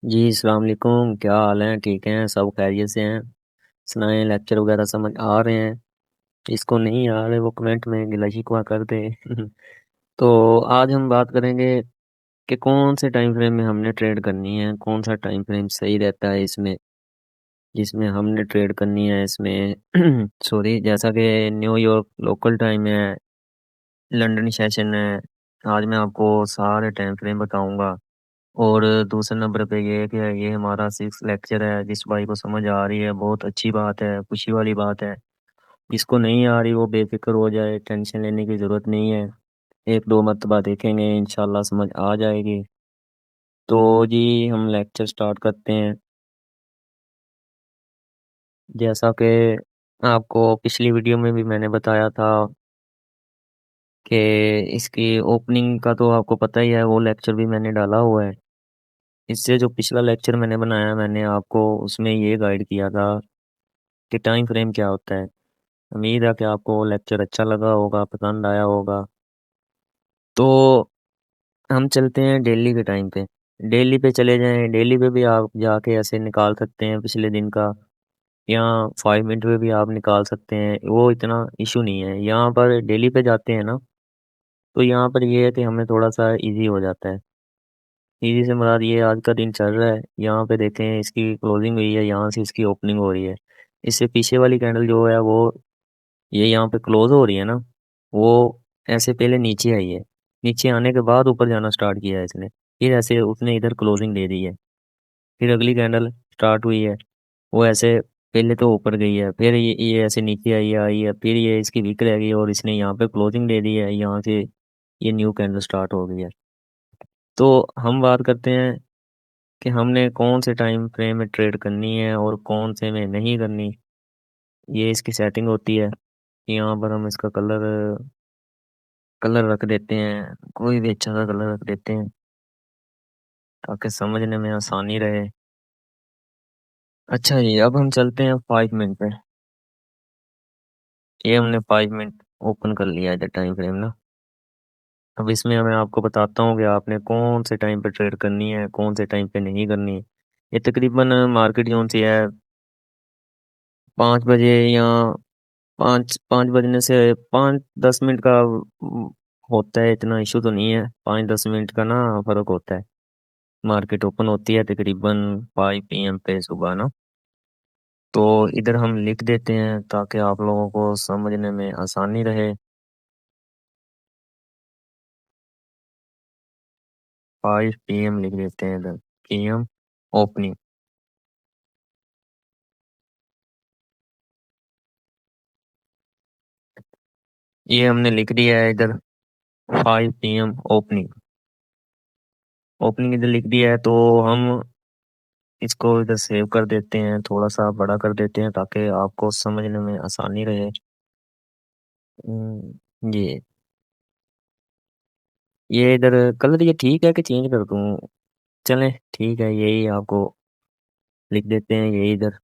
जी अस्सलाम वालेकुम, क्या हाल है? ठीक हैं? सब खैरियत से हैं? सुनाएं, लेक्चर वगैरह समझ आ रहे हैं? इसको नहीं आ रहे वो कमेंट में गिला शिकवा कर दे। तो आज हम बात करेंगे कि कौन से टाइम फ्रेम में हमने ट्रेड करनी है, कौन सा टाइम फ्रेम सही रहता है इसमें, जिसमें हमने ट्रेड करनी है इसमें। सॉरी, जैसा कि न्यूयॉर्क लोकल टाइम है, लंदन सेशन है। आज मैं आपको सारे टाइम फ्रेम बताऊंगा। और दूसरे नंबर पे ये है कि ये हमारा सिक्स लेक्चर है। जिस भाई को समझ आ रही है बहुत अच्छी बात है, खुशी वाली बात है। जिसको नहीं आ रही वो बेफिक्र हो जाए, टेंशन लेने की ज़रूरत नहीं है। एक दो मरतबा देखेंगे, इंशाल्लाह समझ आ जाएगी। तो जी हम लेक्चर स्टार्ट करते हैं। जैसा कि आपको पिछली वीडियो में भी मैंने बताया था कि इसकी ओपनिंग का तो आपको पता ही है, वो लेक्चर भी मैंने डाला हुआ है। इससे जो पिछला लेक्चर मैंने बनाया, मैंने आपको उसमें ये गाइड किया था कि टाइम फ्रेम क्या होता है। उम्मीद है कि आपको वो लेक्चर अच्छा लगा होगा, पसंद आया होगा। तो हम चलते हैं डेली के टाइम पे। डेली पे चले जाएं, डेली पे भी आप जाके ऐसे निकाल सकते हैं पिछले दिन का, या 5 मिनट में भी आप निकाल सकते हैं, वो इतना इशू नहीं है। यहाँ पर डेली पे जाते हैं ना, तो यहाँ पर ये है कि हमें थोड़ा सा इजी हो जाता है। इजी से मुराद ये, आज का दिन चल रहा है, यहाँ पे देखें इसकी क्लोजिंग हुई है, यहाँ से इसकी ओपनिंग हो रही है। इससे पीछे वाली कैंडल जो है वो, ये यहाँ पे क्लोज हो रही है ना, वो ऐसे पहले नीचे आई है, नीचे आने के बाद ऊपर जाना स्टार्ट किया है इसने, फिर ऐसे उसने इधर क्लोजिंग दे दी है। फिर अगली कैंडल स्टार्ट हुई है, वो ऐसे पहले तो ऊपर गई है, फिर ये ऐसे नीचे आई है, फिर ये इसकी वीक रह गई और इसने यहाँ पे क्लोजिंग दे दी है, यहाँ से ये न्यू कैंडल स्टार्ट हो गई है। तो हम बात करते हैं कि हमने कौन से टाइम फ्रेम में ट्रेड करनी है और कौन से में नहीं करनी। ये इसकी सेटिंग होती है। यहाँ पर हम इसका कलर कलर रख देते हैं, कोई भी अच्छा सा कलर रख देते हैं ताकि समझने में आसानी रहे। अच्छा जी, अब हम चलते हैं 5 मिनट पे। ये हमने 5 मिनट ओपन कर लिया है टाइम फ्रेम ना। अब इसमें मैं आपको बताता हूँ कि आपने कौन से टाइम पे ट्रेड करनी है, कौन से टाइम पे नहीं करनी। ये तकरीबन मार्केट जोन सी है, 5 बजे या पाँच पाँच बजने से 5-10 मिनट का होता है। इतना इशू तो नहीं है, 5-10 मिनट का ना फर्क होता है। मार्केट ओपन होती है तकरीबन 5 PM पे सुबह ना। तो इधर हम लिख देते हैं ताकि आप लोगों को समझने में आसानी रहे। 5 PM लिख देते हैं इधर, PM ओपनिंग। ये हमने लिख दिया है इधर, 5 PM ओपनिंग। ओपनिंग इधर लिख दिया है, तो हम इसको इधर सेव कर देते हैं, थोड़ा सा बड़ा कर देते हैं ताकि आपको समझने में आसानी रहे। ये इधर कलर ये ठीक है कि चेंज कर दूं? चलें ठीक है, यही आपको लिख देते हैं ये इधर।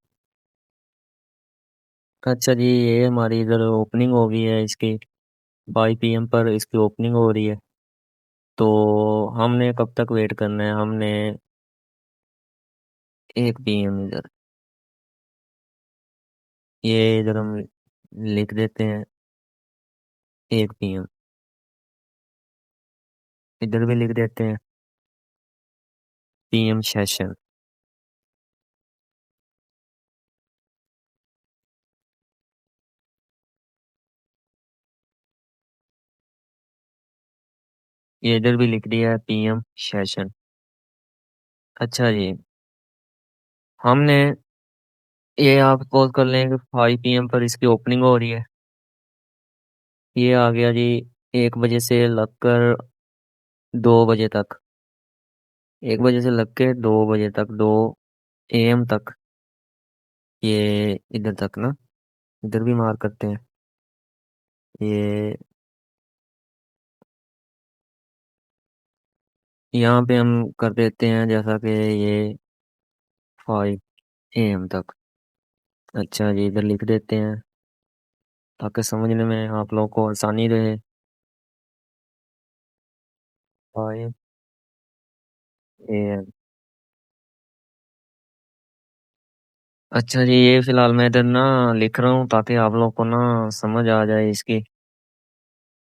अच्छा जी, ये हमारी इधर ओपनिंग हो गई है इसकी, 5 PM पर इसकी ओपनिंग हो रही है। तो हमने कब तक वेट करना है? हमने 1 PM इधर, ये इधर हम लिख देते हैं 1 PM। इधर भी लिख देते हैं PM सेशन। ये इधर भी लिख दिया है PM सेशन। अच्छा जी, हमने ये आप सपोज कर लें कि 5 PM पर इसकी ओपनिंग हो रही है। ये आ गया जी 1 बजे से लगकर 2 बजे तक, 1 बजे से लग के 2 बजे तक, 2 AM तक, ये इधर तक ना। इधर भी मार करते हैं ये, यहाँ पे हम कर देते हैं जैसा कि ये 5 AM तक। अच्छा जी, इधर लिख देते हैं ताकि समझने में आप लोगों को आसानी रहे। 5 AM। अच्छा जी, ये फिलहाल मैं इधर ना लिख रहा हूँ ताकि आप लोग को ना समझ आ जाए इसकी।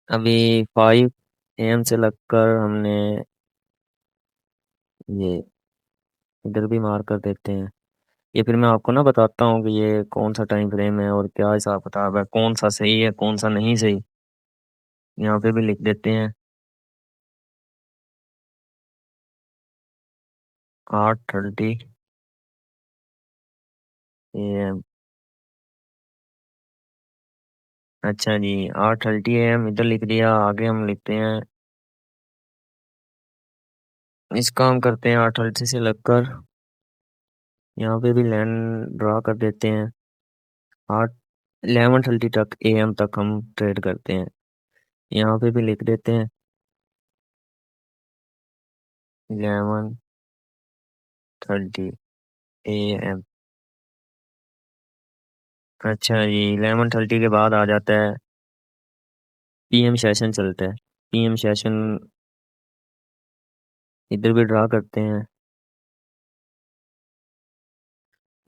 अभी 5 AM से लगकर हमने ये इधर भी मार कर देते हैं। ये फिर मैं आपको ना बताता हूँ कि ये कौन सा टाइम फ्रेम है और क्या हिसाब किताब है, कौन सा सही है कौन सा नहीं सही। यहाँ पे भी लिख देते हैं 8:30 AM। अच्छा जी, 8:30 AM इधर लिख दिया। आगे हम लिखते हैं, इसका हम करते हैं 8:30 से लगकर, यहाँ पे भी लाइन ड्रा कर देते हैं। 11:30 AM तक हम ट्रेड करते हैं। यहाँ पे भी लिख देते हैं 11:30 AM। अच्छा जी, 11:30 के बाद आ जाता है PM सेशन चलता है। PM सेशन इधर भी ड्रा करते हैं।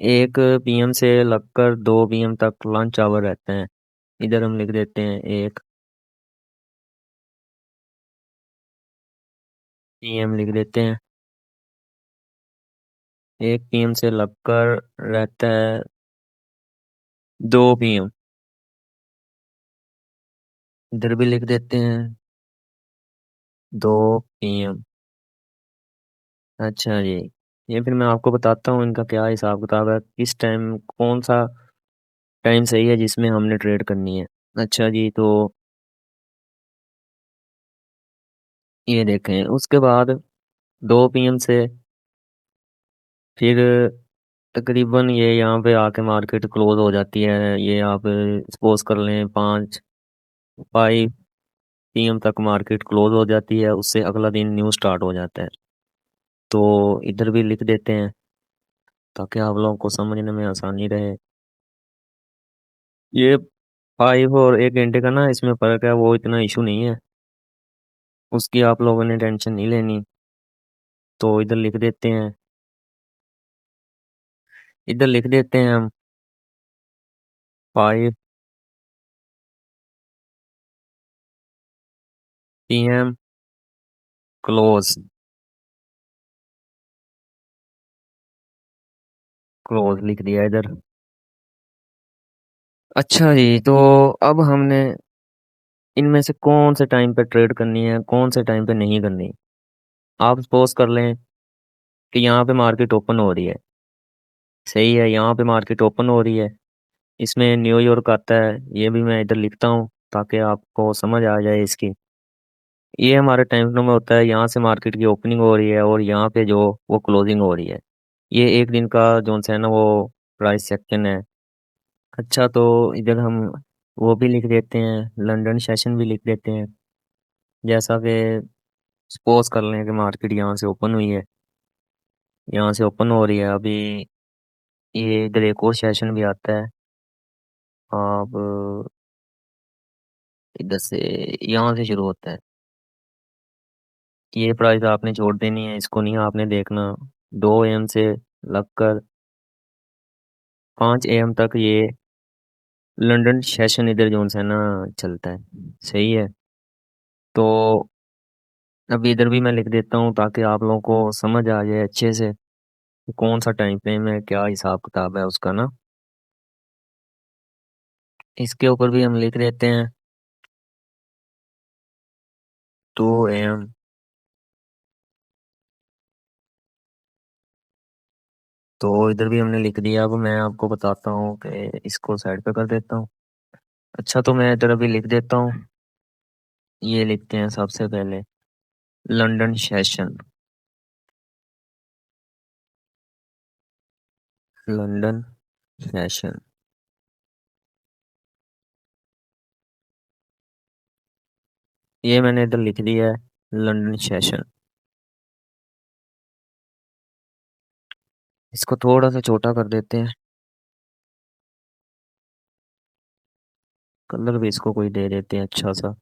1 PM से लगकर 2 PM तक लंच आवर रहते हैं। इधर हम लिख देते हैं 1 PM लिख देते हैं। 1 PM से लगकर रहता है 2 PM। इधर भी लिख देते हैं 2 PM। अच्छा जी, ये फिर मैं आपको बताता हूँ इनका क्या हिसाब किताब है, किस टाइम कौन सा टाइम सही है जिसमें हमने ट्रेड करनी है। अच्छा जी, तो ये देखें, उसके बाद 2 PM से फिर तकरीबन ये यहाँ पे आके मार्केट क्लोज हो जाती है। ये आप सपोज कर लें 5 PM तक मार्केट क्लोज हो जाती है, उससे अगला दिन न्यू स्टार्ट हो जाता है। तो इधर भी लिख देते हैं ताकि आप लोगों को समझने में आसानी रहे। ये 5 और 1 घंटे का ना इसमें फ़र्क है, वो इतना इशू नहीं है, उसकी आप लोगों ने टेंशन नहीं लेनी। तो इधर लिख देते हैं हम 5 PM क्लोज। क्लोज लिख दिया इधर। अच्छा जी, तो अब हमने इनमें से कौन से टाइम पे ट्रेड करनी है कौन से टाइम पे नहीं करनी। आप सपोज कर लें कि यहाँ पे मार्केट ओपन हो रही है। सही है, यहाँ पे मार्केट ओपन हो रही है, इसमें न्यूयॉर्क आता है, ये भी मैं इधर लिखता हूँ ताकि आपको समझ आ जाए इसकी। ये हमारे टाइम फ्रेम में होता है, यहाँ से मार्केट की ओपनिंग हो रही है और यहाँ पे जो वो क्लोजिंग हो रही है। ये एक दिन का जो है ना वो प्राइस सेक्शन है। अच्छा, तो इधर हम वो भी लिख देते हैं, लंदन सेशन भी लिख देते हैं। जैसा कि सपोज कर लें कि मार्केट यहाँ से ओपन हुई है, यहाँ से ओपन हो रही है अभी। ये इधर एक और सेशन भी आता है। अब इधर से यहाँ से शुरू होता है। ये प्राइस आपने छोड़ देनी है, इसको नहीं आपने देखना। 2 AM से लगकर 5 AM तक ये लंदन सेशन इधर जो है ना चलता है। सही है, तो अभी इधर भी मैं लिख देता हूँ ताकि आप लोगों को समझ आ जाए अच्छे से कि कौन सा टाइम फ्रेम है क्या हिसाब किताब है उसका ना। इसके ऊपर भी हम लिख देते हैं 2 AM। तो इधर भी हमने लिख दिया। अब मैं आपको बताता हूँ कि इसको साइड पे कर देता हूँ। अच्छा, तो मैं इधर अभी लिख देता हूँ, ये लिखते हैं सबसे पहले लंदन सेशन। लंदन सेशन, ये मैंने इधर लिख दिया है लंदन सेशन। इसको थोड़ा सा छोटा कर देते हैं, कलर भी इसको कोई दे देते हैं अच्छा सा।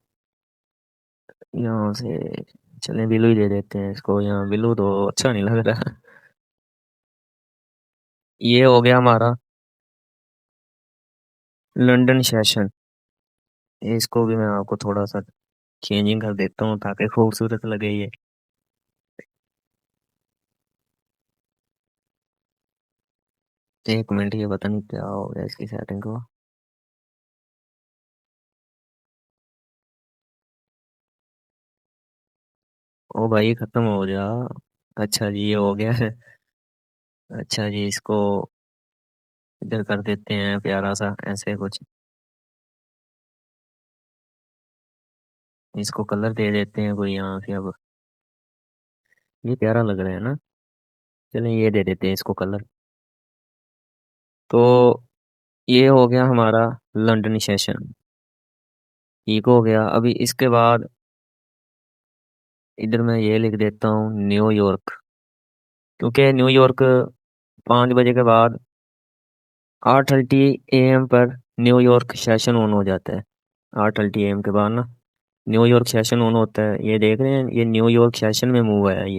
यहाँ से चलें ब्लू ही दे देते हैं इसको, यहाँ ब्लू तो अच्छा नहीं लग रहा। ये हो गया हमारा लंदन सेशन। इसको भी मैं आपको थोड़ा सा चेंजिंग कर देता हूँ ताकि खूबसूरत लगे ये। एक मिनट, ये पता नहीं क्या हो गया इसकी सेटिंग को। ओ भाई, खत्म हो जा। अच्छा जी, ये हो गया है। अच्छा जी, इसको इधर कर देते हैं प्यारा सा ऐसे कुछ। इसको कलर दे देते हैं कोई यहाँ से अब। ये प्यारा लग रहा है ना। चलें, ये दे देते हैं इसको कलर। तो ये हो गया हमारा लंदन सेशन। ठीक हो गया। अभी इसके बाद इधर मैं ये लिख देता हूँ न्यूयॉर्क, क्योंकि न्यूयॉर्क 5 बजे के बाद 8:30 AM पर न्यूयॉर्क सेशन ऑन हो जाता है। 8:30 AM के बाद ना न्यूयॉर्क सेशन ऑन होता है। ये देख रहे हैं, ये न्यूयॉर्क सेशन में मूव है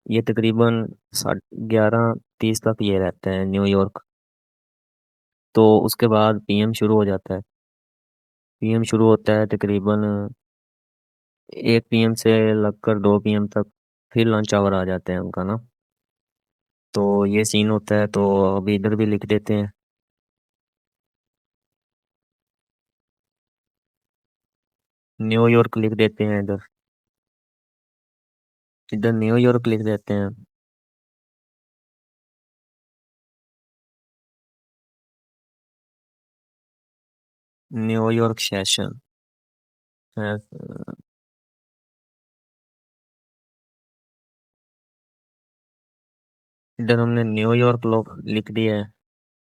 ये तकरीबन 11:30 तक ये रहता है न्यूयॉर्क। तो उसके बाद पीएम शुरू हो जाता है। पीएम शुरू होता है तकरीबन 1 PM से लगकर 2 PM तक। फिर लंच आवर आ जाते हैं उनका ना। तो ये सीन होता है, तो अभी इधर भी लिख देते हैं। न्यूयॉर्क लिख देते हैं इधर। इधर न्यूयॉर्क लिख देते हैं। न्यूयॉर्क सेशन है। इधर हमने न्यूयॉर्क लोग लिख दिया है।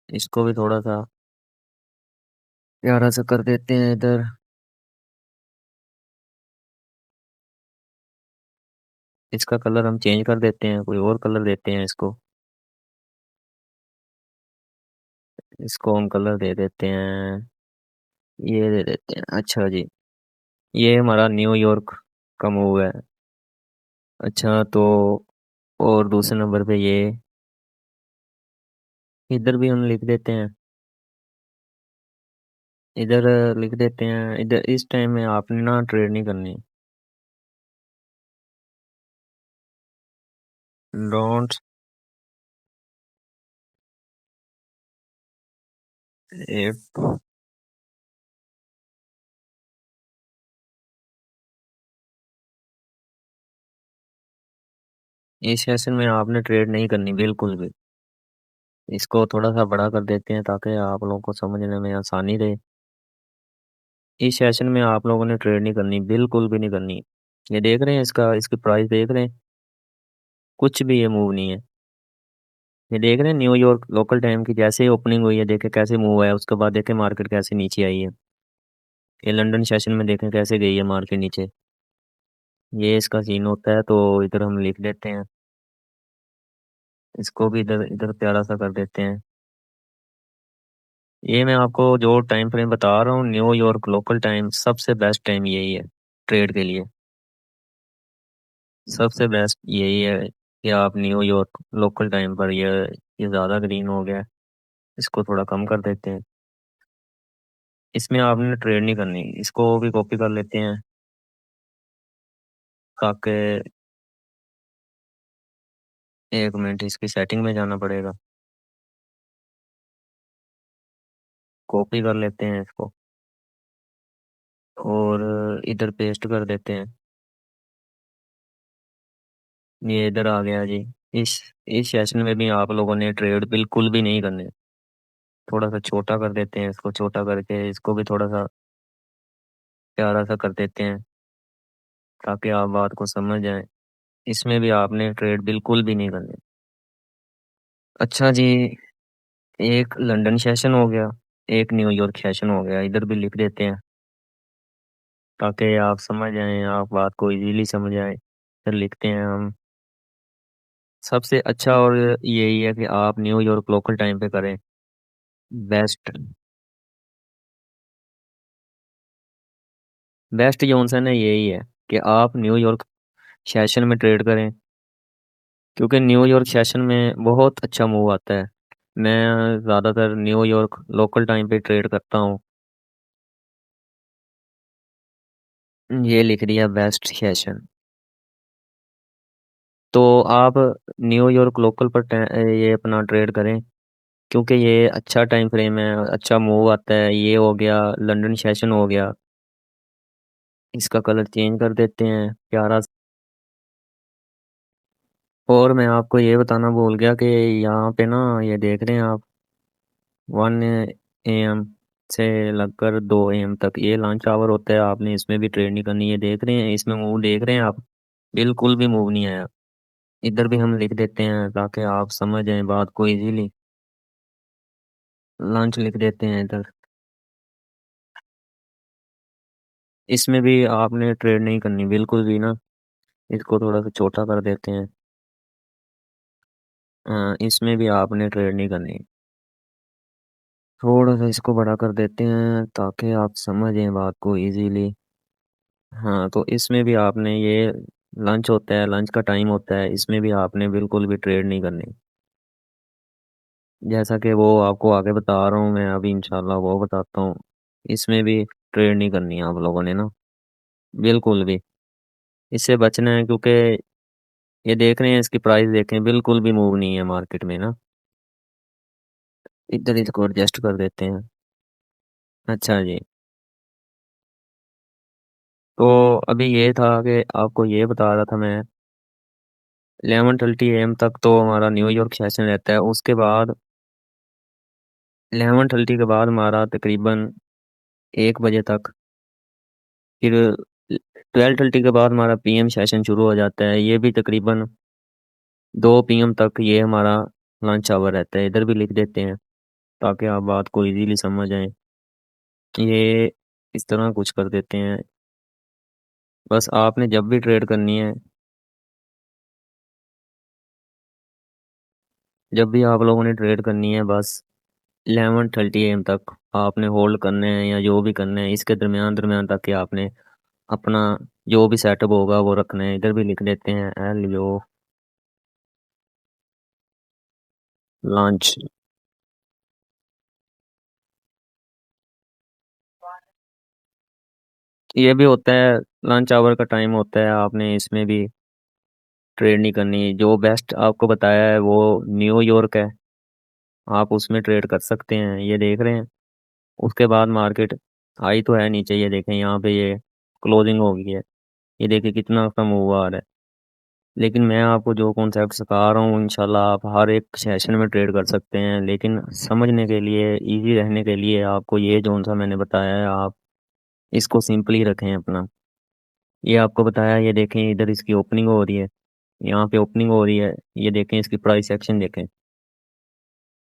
इसको भी थोड़ा सा प्यारा सा कर देते हैं इधर। इसका कलर हम चेंज कर देते हैं, कोई और कलर देते हैं इसको। इसको हम कलर दे देते हैं, ये दे देते हैं। अच्छा जी, ये हमारा न्यूयॉर्क का मूव है। अच्छा, तो और दूसरे नंबर पे ये इधर भी हम लिख देते हैं। इधर लिख देते हैं। इधर इस टाइम में आपने ना ट्रेड नहीं करनी। डोंट इफ इस सेशन में आपने ट्रेड नहीं करनी बिल्कुल भी। इसको थोड़ा सा बड़ा कर देते हैं ताकि आप लोगों को समझने में आसानी रहे। इस सेशन में आप लोगों ने ट्रेड नहीं करनी, बिल्कुल भी नहीं करनी। ये देख रहे हैं, इसकी प्राइस देख रहे हैं। कुछ भी ये मूव नहीं है। ये देख रहे हैं न्यूयॉर्क लोकल टाइम की जैसे ही ओपनिंग हुई है, देखे कैसे मूव है, उसके बाद देखे मार्केट कैसे नीचे आई है। ये लंदन सेशन में देखें कैसे गई है मार्केट नीचे। ये इसका सीन होता है, तो इधर हम लिख देते हैं। इसको भी इधर इधर प्यारा सा कर देते हैं। ये मैं आपको जो टाइम फ्रेम बता रहा हूँ, न्यूयॉर्क लोकल टाइम सबसे बेस्ट टाइम यही है ट्रेड के लिए। सबसे बेस्ट यही है कि आप न्यूयॉर्क लोकल टाइम पर ये ज़्यादा ग्रीन हो गया है। इसको थोड़ा कम कर देते हैं। इसमें आपने ट्रेड नहीं करनी। इसको भी कॉपी कर लेते हैं ताकि, एक मिनट, इसकी सेटिंग में जाना पड़ेगा। कॉपी कर लेते हैं इसको और इधर पेस्ट कर देते हैं। ये इधर आ गया जी। इस इस सेशन में भी आप लोगों ने ट्रेड बिल्कुल भी नहीं करने। थोड़ा सा छोटा कर देते हैं, इसको छोटा करके इसको भी थोड़ा सा प्यारा सा कर देते हैं ताकि आप बात को समझ जाएं। इसमें भी आपने ट्रेड बिल्कुल भी नहीं करने। अच्छा जी, एक लंदन सेशन हो गया, एक न्यूयॉर्क सेशन हो गया। इधर भी लिख देते हैं ताकि आप समझ जाएं, आप बात को इजीली समझ आए। फिर लिखते हैं हम सबसे अच्छा, और यही है कि आप न्यूयॉर्क लोकल टाइम पे करें बेस्ट। बेस्ट जॉनसन है, यही है कि आप न्यूयॉर्क सेशन में ट्रेड करें। क्योंकि न्यूयॉर्क सेशन में बहुत अच्छा मूव आता है। मैं ज़्यादातर न्यूयॉर्क लोकल टाइम पे ट्रेड करता हूँ। ये लिख दिया बेस्ट सेशन। तो आप न्यूयॉर्क लोकल पर ये अपना ट्रेड करें, क्योंकि ये अच्छा टाइम फ्रेम है, अच्छा मूव आता है। ये हो गया, लंदन सेशन हो गया। इसका कलर चेंज कर देते हैं प्यारा और मैं आपको ये बताना भूल गया कि यहाँ पे ना, ये देख रहे हैं आप, 1 AM से लगकर 2 AM तक ये लंच आवर होता है। आपने इसमें भी ट्रेड नहीं करनी है। देख रहे हैं इसमें मूव, देख रहे हैं आप, बिल्कुल भी मूव नहीं आया। इधर भी हम लिख देते हैं ताकि आप समझ जाएं बात को इजीली। लंच लिख देते हैं इधर। इसमें भी आपने ट्रेड नहीं करनी बिल्कुल भी ना। इसको थोड़ा सा छोटा कर देते हैं। इसमें भी आपने ट्रेड नहीं करनी। थोड़ा सा इसको बड़ा कर देते हैं ताकि आप समझें बात को इजीली। हाँ, तो इसमें भी आपने ये लंच होता है, लंच का टाइम होता है, इसमें भी आपने बिल्कुल भी ट्रेड नहीं करनी। जैसा कि वो आपको आगे बता रहा हूँ मैं अभी, इंशाल्लाह वो बताता हूँ। इसमें भी ट्रेड नहीं करनी है आप लोगों ने ना, बिल्कुल भी। इससे बचना है, क्योंकि ये देख रहे हैं, इसकी प्राइस देखें, बिल्कुल भी मूव नहीं है मार्केट में ना। इधर इसको एडजस्ट कर देते हैं। अच्छा जी। तो अभी ये था कि आपको ये बता रहा था मैं, 11:30 AM तक तो हमारा न्यूयॉर्क सेशन रहता है। उसके बाद 11:30 के बाद हमारा तकरीबन 1 बजे तक, फिर 12:30 के बाद हमारा PM सेशन शुरू हो जाता है। ये भी तकरीबन 2 PM तक ये हमारा लंच आवर रहता है। इधर भी लिख देते हैं ताकि आप बात को इजीली समझ जाएं। ये इस तरह कुछ कर देते हैं। बस आपने जब भी ट्रेड करनी है, जब भी आप लोगों ने ट्रेड करनी है, बस 11:30 AM तक आपने होल्ड करने हैं, या जो भी करना है इसके दरमियान दरमियान तक कि आपने अपना जो भी सेटअप होगा वो रखना है। इधर भी लिख देते हैं LO लॉन्च। ये भी होता है, लंच आवर का टाइम होता है, आपने इसमें भी ट्रेड नहीं करनी। जो बेस्ट आपको बताया है वो न्यूयॉर्क है, आप उसमें ट्रेड कर सकते हैं। ये देख रहे हैं, उसके बाद मार्केट आई तो है नीचे। ये देखें यहाँ पे ये क्लोजिंग हो गई है। ये देखिए कितना कम हुआ आ रहा है। लेकिन मैं आपको जो कॉन्सेप्ट सिखा रहा हूँ, इंशाल्लाह आप हर एक सेशन में ट्रेड कर सकते हैं। लेकिन समझने के लिए, इजी रहने के लिए, आपको ये जोन सा मैंने बताया है, आप इसको सिंपली रखें अपना। ये आपको बताया, ये देखें इधर इसकी ओपनिंग हो रही है, यहाँ पे ओपनिंग हो रही है। ये देखें इसकी प्राइस एक्शन देखें।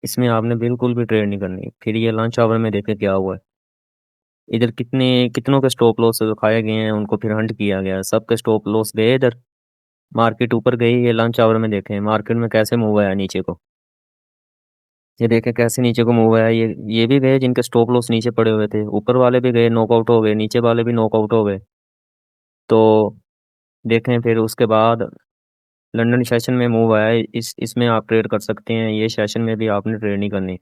इसमें आपने बिल्कुल भी ट्रेड नहीं करनी। फिर ये लंच आवर में देखें क्या हुआ है। इधर कितने कितनों के स्टॉप लॉस खाए गए हैं, उनको फिर हंट किया गया, सबके स्टॉप लॉस गए इधर। मार्केट ऊपर गई। ये लंच आवर में देखें मार्केट में कैसे मूव आया नीचे को। ये देखें कैसे नीचे को मूव आया। ये भी गए जिनके स्टॉप लॉस नीचे पड़े हुए थे, ऊपर वाले भी गए नॉकआउट हो गए, नीचे वाले भी नॉकआउट हो गए। तो देखें फिर उसके बाद लंदन सेशन में मूव आया है, इस इसमें आप ट्रेड कर सकते हैं। ये सेशन में भी आपने ट्रेड नहीं करनी।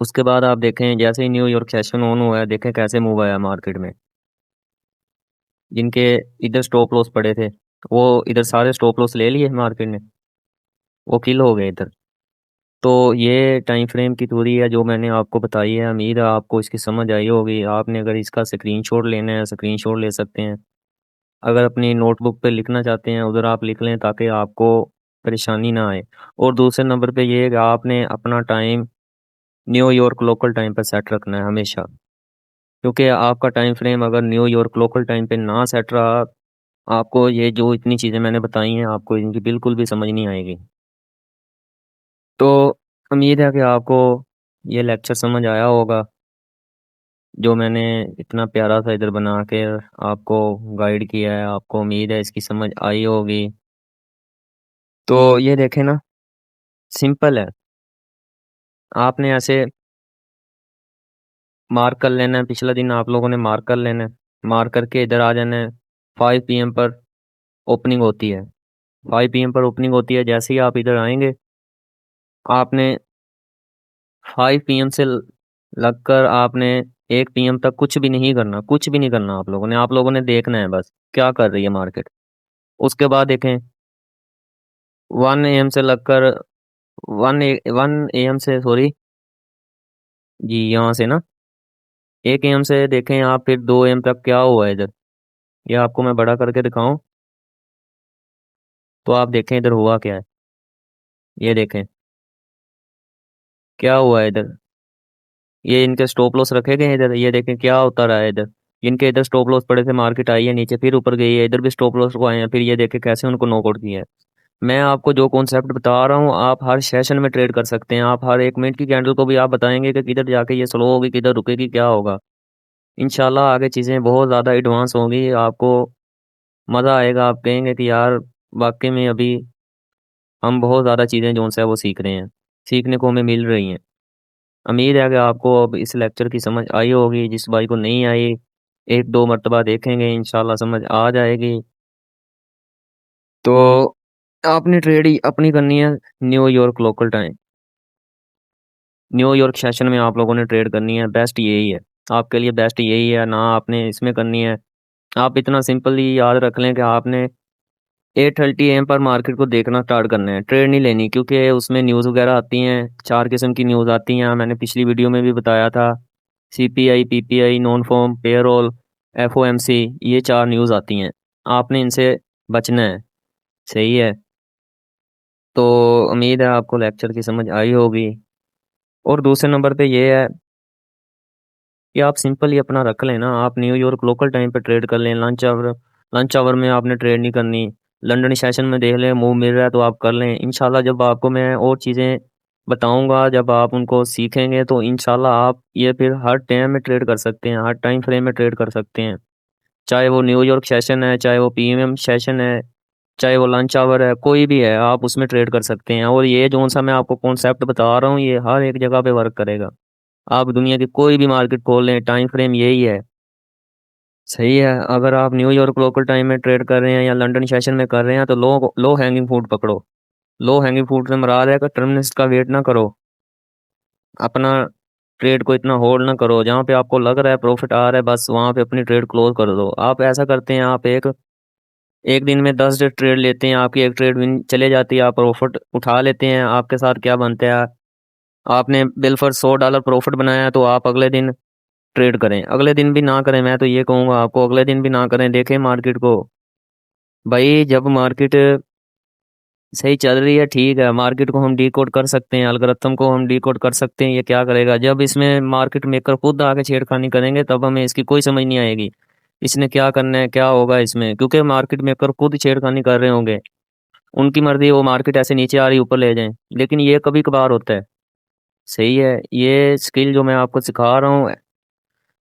उसके बाद आप देखें जैसे ही न्यूयॉर्क सेशन ऑन हुआ है, देखें कैसे मूव आया मार्केट में। जिनके इधर स्टॉप लॉस पड़े थे, वो इधर सारे स्टॉप लॉस ले लिए मार्केट ने, वो किल हो गए इधर। तो ये टाइम फ्रेम की थ्योरी है जो मैंने आपको बताई है। उम्मीद है आपको इसकी समझ आई होगी। आपने अगर इसका स्क्रीनशॉट लेना है, स्क्रीनशॉट ले सकते हैं। अगर अपनी नोटबुक पे लिखना चाहते हैं, उधर आप लिख लें ताकि आपको परेशानी ना आए। और दूसरे नंबर पे ये है कि आपने अपना टाइम न्यूयॉर्क लोकल टाइम पर सेट रखना है हमेशा। क्योंकि आपका टाइम फ्रेम अगर न्यूयॉर्क लोकल टाइम पे ना सेट रहा, आपको ये जो इतनी चीज़ें मैंने बताई हैं, आपको इनकी बिल्कुल भी समझ नहीं आएगी। तो उम्मीद है कि आपको ये लेक्चर समझ आया होगा, जो मैंने इतना प्यारा सा इधर बना के आपको गाइड किया है। आपको उम्मीद है इसकी समझ आई होगी। तो ये देखें ना, सिंपल है। आपने ऐसे मार्क कर लेना है, पिछला दिन आप लोगों ने मार्क कर लेना है। मार्क करके इधर आ जाना है। 5 PM पर ओपनिंग होती है। 5 PM पर ओपनिंग होती है। जैसे ही आप इधर आएंगे, आपने 5 PM से लगकर आपने 1 PM तक कुछ भी नहीं करना, कुछ भी नहीं करना। आप लोगों ने देखना है बस क्या कर रही है मार्केट। उसके बाद देखें 1 AM से लगकर 1 AM से, सॉरी जी, यहाँ से ना 1 AM से देखें आप, फिर 2 AM तक क्या हुआ है इधर। ये आपको मैं बड़ा करके दिखाऊं तो आप देखें इधर हुआ क्या है। ये देखें क्या हुआ है इधर। ये इनके स्टॉप लॉस रखे गए हैं इधर। ये देखें क्या होता रहा है इधर। इनके इधर स्टॉप लॉस पड़े थे, मार्केट आई है नीचे, फिर ऊपर गई है, इधर भी स्टॉप लॉस को आए हैं, फिर ये देखें कैसे उनको नॉकआउट किया है। मैं आपको जो कॉन्सेप्ट बता रहा हूँ, आप हर सेशन में ट्रेड कर सकते हैं। आप हर 1 मिनट की कैंडल को भी आप बताएंगे कि किधर जाके ये स्लो होगी, किधर रुकेगी, क्या होगा। इंशाल्लाह आगे चीज़ें बहुत ज़्यादा एडवांस होंगी, आपको मज़ा आएगा। आप कहेंगे कि यार वाकई में अभी हम बहुत ज़्यादा चीज़ें जो है वो सीख रहे हैं, सीखने को हमें मिल रही हैं। उम्मीद है कि आपको अब इस लेक्चर की समझ आई होगी। जिस भाई को नहीं आई, 1-2 मरतबा देखेंगे, इंशाल्लाह समझ आ जाएगी। तो आपने ट्रेड ही अपनी करनी है New York local time. New York session में आप लोगों ने ट्रेड करनी है, बेस्ट यही है आपके लिए, बेस्ट यही है ना। आपने इसमें करनी है, आप इतना सिंपली याद रख लें कि आपने 8:30 AM पर मार्केट को देखना स्टार्ट करना है, ट्रेड नहीं लेनी। क्योंकि उसमें न्यूज़ वगैरह आती हैं, 4 किस्म की न्यूज़ आती हैं, मैंने पिछली वीडियो में भी बताया था। CPI, PPI, non farm payroll, FOMC, ये 4 न्यूज़ आती हैं, आपने इनसे बचना है। सही है। तो उम्मीद है आपको लेक्चर की समझ आई होगी। और दूसरे नंबर पे ये है कि आप सिंपल ही अपना रख लें ना, आप न्यूयॉर्क लोकल टाइम पे ट्रेड कर लें। लंच आवर में आपने ट्रेड नहीं करनी। लंदन सेशन में देख लें मूव मिल रहा है तो आप कर लें। इंशाल्लाह जब आपको मैं और चीज़ें बताऊंगा, जब आप उनको सीखेंगे, तो इंशाल्लाह आप ये फिर हर टाइम में ट्रेड कर सकते हैं, हर टाइम फ्रेम में ट्रेड कर सकते हैं। चाहे वो न्यूयॉर्क सेशन है, चाहे वो PM सेशन है, चाहे वो लंच आवर है, कोई भी है, आप उसमें ट्रेड कर सकते हैं। और ये जो सा मैं आपको कॉन्सेप्ट बता रहा हूँ, ये हर एक जगह पे वर्क करेगा। आप दुनिया की कोई भी मार्केट खोल लें, टाइम फ्रेम यही है। सही है। अगर आप न्यूयॉर्क लोकल टाइम में ट्रेड कर रहे हैं या लंदन सेशन में कर रहे हैं, तो लो लो हैंगिंग फ्रूट पकड़ो। लो हैंगिंग फ्रूट से मुराद है कि टर्मिनस का वेट ना करो, अपना ट्रेड को इतना होल्ड ना करो। जहाँ पे आपको लग रहा है प्रॉफिट आ रहा है, बस वहां पे अपनी ट्रेड क्लोज कर दो। आप ऐसा करते हैं, आप एक एक दिन में 10 ट्रेड लेते हैं, आपकी एक ट्रेड विन चले जाती है, आप प्रॉफिट उठा लेते हैं। आपके साथ क्या बनता है, आपने बिल फॉर $100 प्रॉफिट बनाया है, तो आप अगले दिन ट्रेड करें, अगले दिन भी ना करें। मैं तो ये कहूंगा आपको अगले दिन भी ना करें, देखें मार्केट को। भाई जब मार्केट सही चल रही है, ठीक है, मार्केट को हम डिकोड कर सकते हैं, अलगोरिथम को हम डिकोड कर सकते हैं। ये क्या करेगा, जब इसमें मार्केट मेकर खुद आके छेड़खानी करेंगे, तब हमें इसकी कोई समझ नहीं आएगी इसने क्या करना है, क्या होगा इसमें। क्योंकि मार्केट मेकर खुद छेड़खानी कर रहे होंगे, उनकी मर्जी वो मार्केट ऐसे नीचे आ रही ऊपर ले जाएं। लेकिन ये कभी कभार होता है। सही है। ये स्किल जो मैं आपको सिखा रहा हूँ,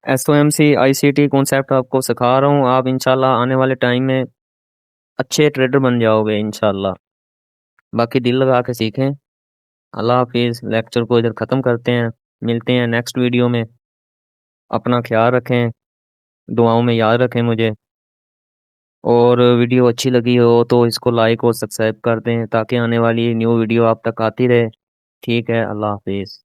SOMC ICT कॉन्सेप्ट आपको सिखा रहा हूँ, आप इंशाल्लाह आने वाले टाइम में अच्छे ट्रेडर बन जाओगे इंशाल्लाह। बाकी दिल लगा के सीखें। अल्लाह हाफिज़। लेक्चर को इधर ख़त्म करते हैं, मिलते हैं नेक्स्ट वीडियो में। अपना ख्याल रखें, दुआओं में याद रखें मुझे। और वीडियो अच्छी लगी हो तो इसको लाइक और सब्सक्राइब कर दें, ताकि आने वाली न्यू वीडियो आप तक आती रहे। ठीक है, अल्लाह हाफिज़।